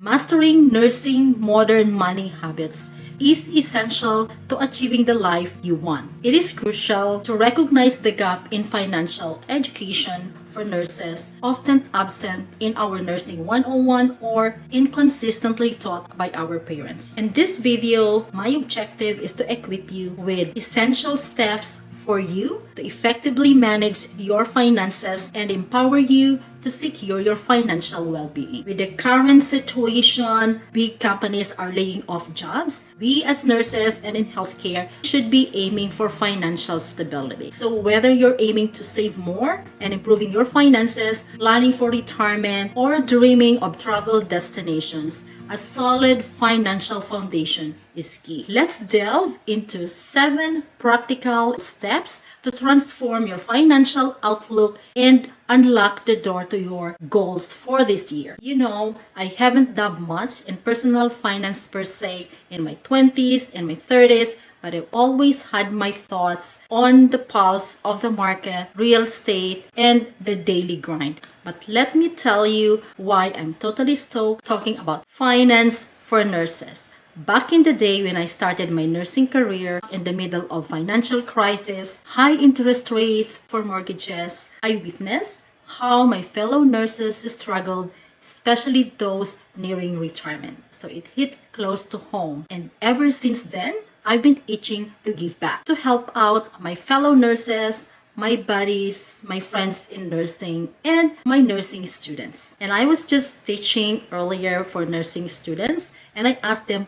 Mastering nursing modern money habits is essential to achieving the life you want. It is crucial to recognize the gap in financial education for nurses, often absent in our Nursing 101 or inconsistently taught by our parents. In this video, my objective is to equip you with essential steps for you to effectively manage your finances and empower you to secure your financial well-being. With the current situation, big companies are laying off jobs. We as nurses and in healthcare should be aiming for financial stability. So whether you're aiming to save more and improving your finances, planning for retirement, or dreaming of travel destinations, a solid financial foundation is key. Let's delve into 7 practical steps to transform your financial outlook and unlock the door to your goals for this year. You know, I haven't done much in personal finance per se in my 20s and my 30s, but I've always had my thoughts on the pulse of the market, real estate, and the daily grind. But let me tell you why I'm totally stoked talking about finance for nurses. Back in the day when I started my nursing career in the middle of financial crisis, high interest rates for mortgages, I witnessed how my fellow nurses struggled, especially those nearing retirement. So it hit close to home. And ever since then, I've been itching to give back, to help out my fellow nurses, my buddies, my friends in nursing, and my nursing students. And I was just teaching earlier for nursing students, and I asked them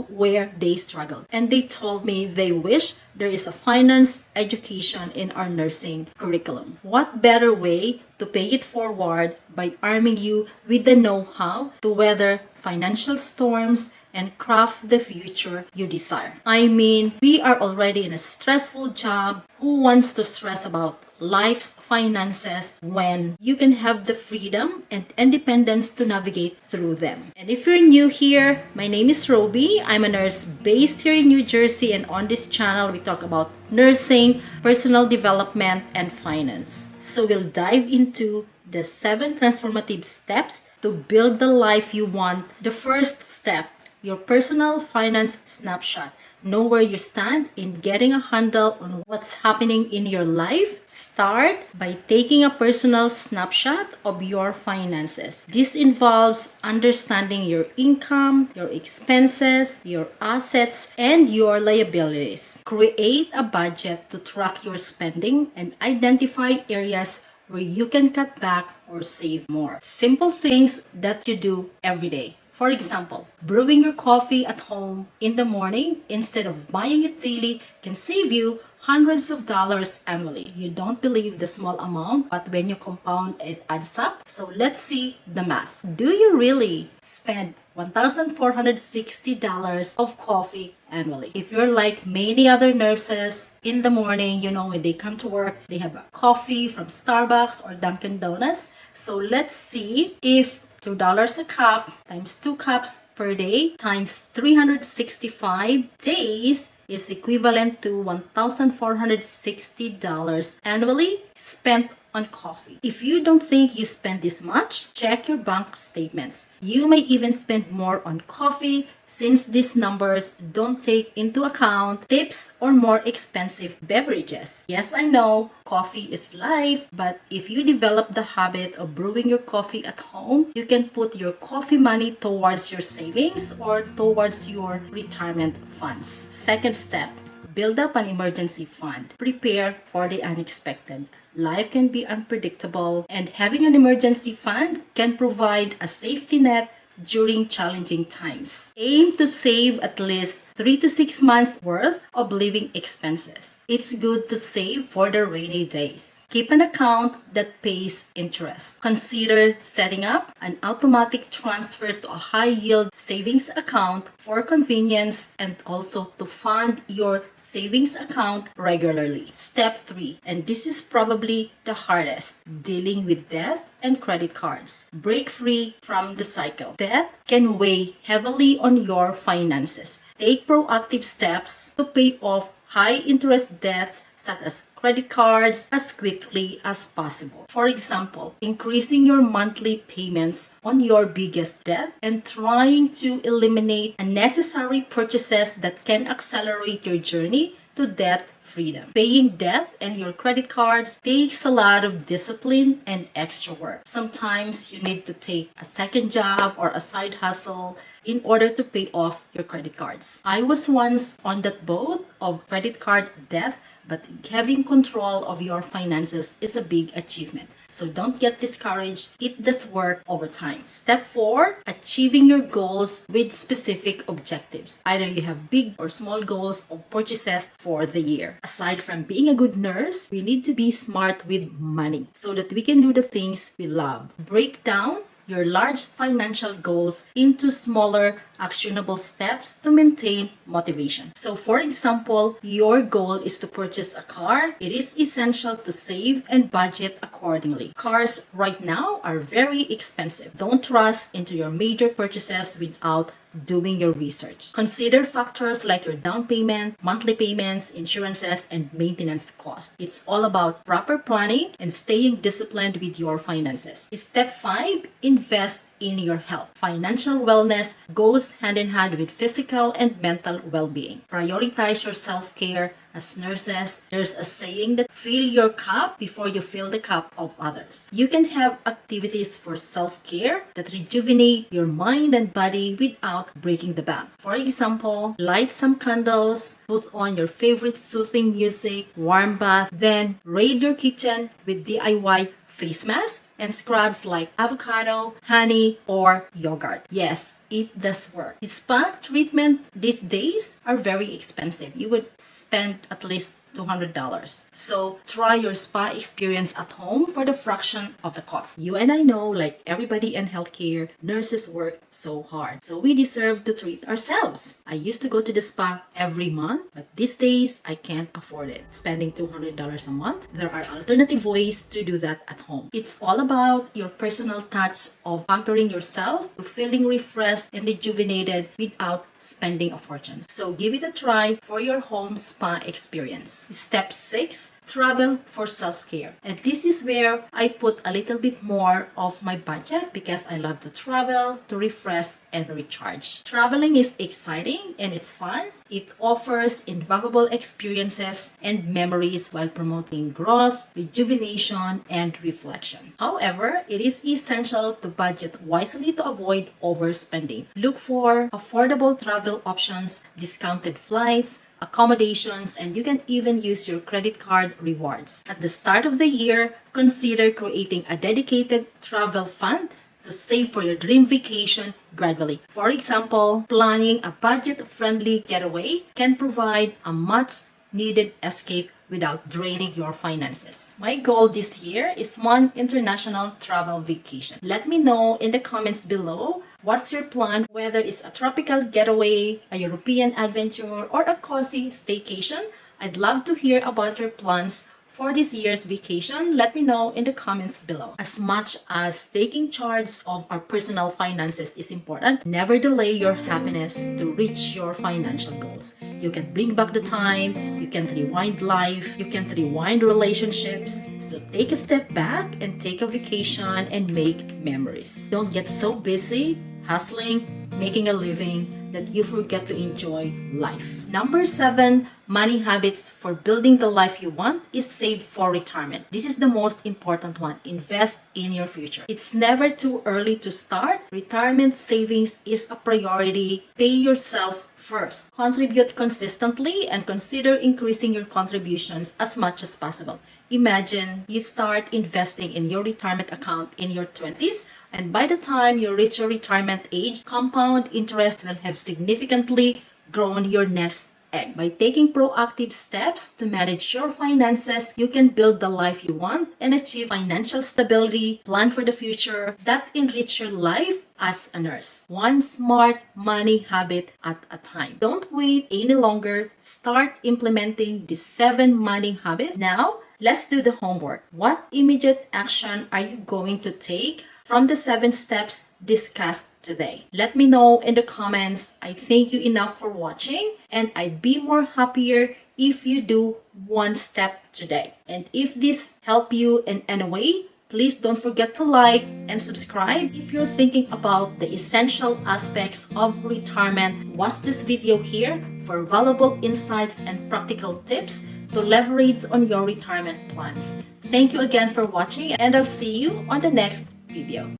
where they struggled. And they told me they wish there is a finance education in our nursing curriculum. What better way to pay it forward by arming you with the know-how to weather financial storms and craft the future you desire. I mean, we are already in a stressful job. Who wants to stress about life's finances when you can have the freedom and independence to navigate through them? And if you're new here, my name is Robie. I'm a nurse based here in New Jersey, and on this channel we talk about nursing, personal development, and finance. So we'll dive into the 7 transformative steps to build the life you want. The first step, your personal finance snapshot. Know where you stand in getting a handle on what's happening in your life. Start by taking a personal snapshot of your finances. This involves understanding your income, your expenses, your assets, and your liabilities. Create a budget to track your spending and identify areas where you can cut back or save more. Simple things that you do every day. For example, brewing your coffee at home in the morning instead of buying it daily can save you hundreds of dollars annually. You don't believe the small amount, but when you compound, it adds up. So let's see the math. Do you really spend $1,460 of coffee annually? If you're like many other nurses, in the morning, you know, when they come to work, they have a coffee from Starbucks or Dunkin' Donuts. So let's see if $2 a cup times 2 cups per day times 365 days is equivalent to $1,460 annually spent on coffee. If you don't think you spend this much, check your bank statements. You may even spend more on coffee since these numbers don't take into account tips or more expensive beverages. Yes, I know, coffee is life, but if you develop the habit of brewing your coffee at home, you can put your coffee money towards your savings or towards your retirement funds. Second step, build up an emergency fund. Prepare for the unexpected. Life can be unpredictable, and having an emergency fund can provide a safety net during challenging times. Aim to save at least 3 to 6 months worth of living expenses. It's good to save for the rainy days. Keep an account that pays interest. Consider setting up an automatic transfer to a high-yield savings account for convenience and also to fund your savings account regularly. Step 3, and this is probably the hardest, dealing with debt and credit cards. Break free from the cycle. Debt can weigh heavily on your finances. Take proactive steps to pay off high interest debts such as credit cards as quickly as possible. For example, increasing your monthly payments on your biggest debt and trying to eliminate unnecessary purchases that can accelerate your journey to debt freedom. Paying debt and your credit cards takes a lot of discipline and extra work. Sometimes you need to take a second job or a side hustle in order to pay off your credit cards. I was once on that boat of credit card debt, but having control of your finances is a big achievement. So don't get discouraged. It does work over time. Step 4, achieving your goals with specific objectives. Either you have big or small goals or purchases for the year. Aside from being a good nurse, we need to be smart with money so that we can do the things we love. Break down your large financial goals into smaller, actionable steps to maintain motivation. So, for example, your goal is to purchase a car. It is essential to save and budget accordingly. Cars right now are very expensive. Don't rush into your major purchases without doing your research. Consider factors like your down payment, monthly payments, insurances, and maintenance costs. It's all about proper planning and staying disciplined with your finances. Step 5, invest in your health. Financial wellness goes hand in hand with physical and mental well-being. Prioritize your self-care. As nurses, there's a saying that fill your cup before you fill the cup of others. You can have activities for self-care that rejuvenate your mind and body without breaking the bank. For example, light some candles, put on your favorite soothing music, warm bath, then raid your kitchen with DIY face masks and scrubs like avocado, honey, or yogurt. Yes, it does work. Spa treatment these days are very expensive. You would spend at least $200. So try your spa experience at home for the fraction of the cost. You and I know, like everybody in healthcare, nurses work so hard. So we deserve to treat ourselves. I used to go to the spa every month, but these days I can't afford it. Spending $200 a month. There are alternative ways to do that at home. It's all about your personal touch of pampering yourself to feeling refreshed and rejuvenated without spending a fortune. So give it a try for your home spa experience. Step 6, travel for self-care. And this is where I put a little bit more of my budget because I love to travel, to refresh and recharge. Traveling is exciting and it's fun. It offers invaluable experiences and memories while promoting growth, rejuvenation, and reflection. However, it is essential to budget wisely to avoid overspending. Look for affordable travel options, discounted flights, accommodations, and you can even use your credit card rewards. At the start of the year, consider creating a dedicated travel fund to save for your dream vacation gradually. For example, planning a budget-friendly getaway can provide a much-needed escape without draining your finances. My goal this year is one international travel vacation. Let me know in the comments below what's your plan, whether it's a tropical getaway, a European adventure, or a cozy staycation. I'd love to hear about your plans for this year's vacation. Let me know in the comments below. As much as taking charge of our personal finances is important, never delay your happiness to reach your financial goals. You can bring back the time, you can rewind life, you can rewind relationships. So take a step back and take a vacation and make memories. Don't get so busy hustling, making a living, that you forget to enjoy life. Number 7, money habits for building the life you want is save for retirement. This is the most important one. Invest in your future. It's never too early to start. Retirement savings is a priority. Pay yourself first. Contribute consistently and consider increasing your contributions as much as possible. Imagine you start investing in your retirement account in your 20s, and by the time you reach your retirement age, compound interest will have significantly grown your nest egg. By taking proactive steps to manage your finances, you can build the life you want and achieve financial stability, plan for the future that enrich your life as a nurse. One smart money habit at a time. Don't wait any longer. Start implementing the 7 money habits now. Let's do the homework. What immediate action are you going to take from the 7 steps discussed today? Let me know in the comments. I thank you enough for watching, and I'd be more happier if you do one step today. And if this helped you in any way, please don't forget to like and subscribe. If you're thinking about the essential aspects of retirement, watch this video here for valuable insights and practical tips to leverage on your retirement plans. Thank you again for watching, and I'll see you on the next video.